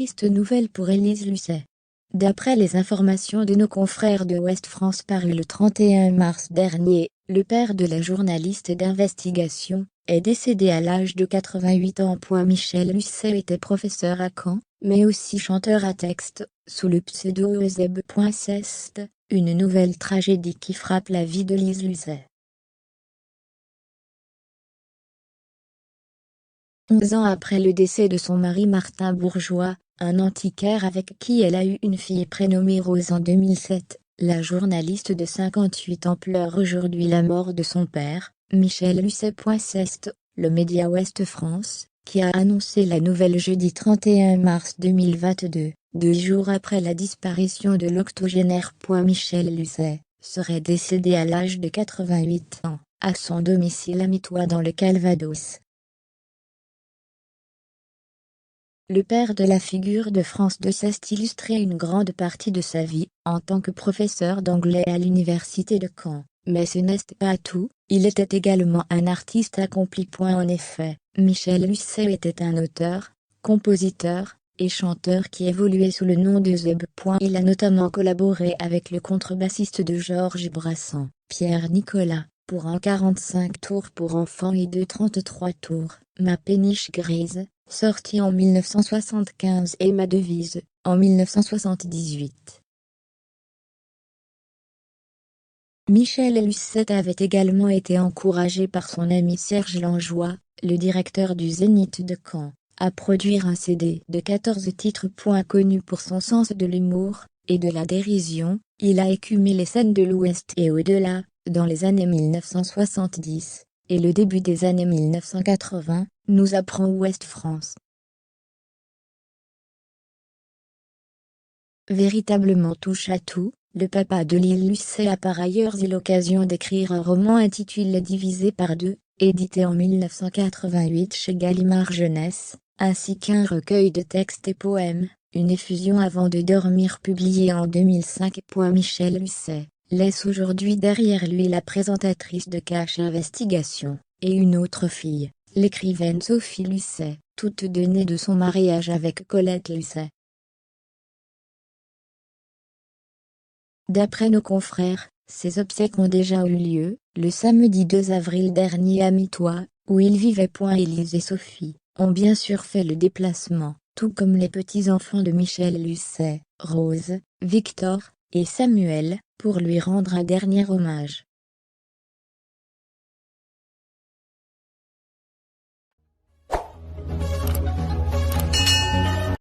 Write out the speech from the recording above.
triste nouvelle pour Élise Lucet. D'après les informations de nos confrères de Ouest France parues le 31 mars dernier, le père de la journaliste d'investigation est décédé à l'âge de 88 ans. Michel Lucet était professeur à Caen, mais aussi chanteur à texte, sous le pseudo Eusèbe. C'est une nouvelle tragédie qui frappe la vie d'Élise Lucet. 11 ans après le décès de son mari Martin Bourgeois, un antiquaire avec qui elle a eu une fille prénommée Rose en 2007, la journaliste de 58 ans pleure aujourd'hui la mort de son père, Michel Lucet. C'est le média Ouest France, qui a annoncé la nouvelle jeudi 31 mars 2022, 2 jours après la disparition de l'octogénaire. Michel Lucet serait décédé à l'âge de 88 ans, à son domicile à Mitois dans le Calvados. Le père de la figure de France II s'est illustré une grande partie de sa vie en tant que professeur d'anglais à l'université de Caen. Mais ce n'est pas tout, il était également un artiste accompli. En effet, Michel Lucet était un auteur, compositeur et chanteur qui évoluait sous le nom d'Eusèbe. Il a notamment collaboré avec le contrebassiste de Georges Brassens, Pierre Nicolas, pour un 45 tours pour enfants et 2 33 tours, Ma péniche grise, sorti en 1975 et Ma devise, en 1978. Michel Lucet avait également été encouragé par son ami Serge Langlois, le directeur du Zénith de Caen, à produire un CD de 14 titres. Connu pour son sens de l'humour et de la dérision, il a écumé les scènes de l'Ouest et au-delà, dans les années 1970, et le début des années 1980, nous apprend Ouest France. Véritablement touche-à-tout, le papa de Élise Lucet a par ailleurs eu l'occasion d'écrire un roman intitulé Divisé par deux, édité en 1988 chez Gallimard Jeunesse, ainsi qu'un recueil de textes et poèmes, Une effusion avant de dormir publié en 2005. Michel Lucet laisse aujourd'hui derrière lui la présentatrice de Cache Investigation, et une autre fille, l'écrivaine Sophie Lucet, toutes deux nées de son mariage avec Colette Lucet. D'après nos confrères, ces obsèques ont déjà eu lieu, le samedi 2 avril dernier à Mitois, où ils vivaient. Élise et Sophie ont bien sûr fait le déplacement, tout comme les petits-enfants de Michel Lucet, Rose, Victor et Samuel, pour lui rendre un dernier hommage.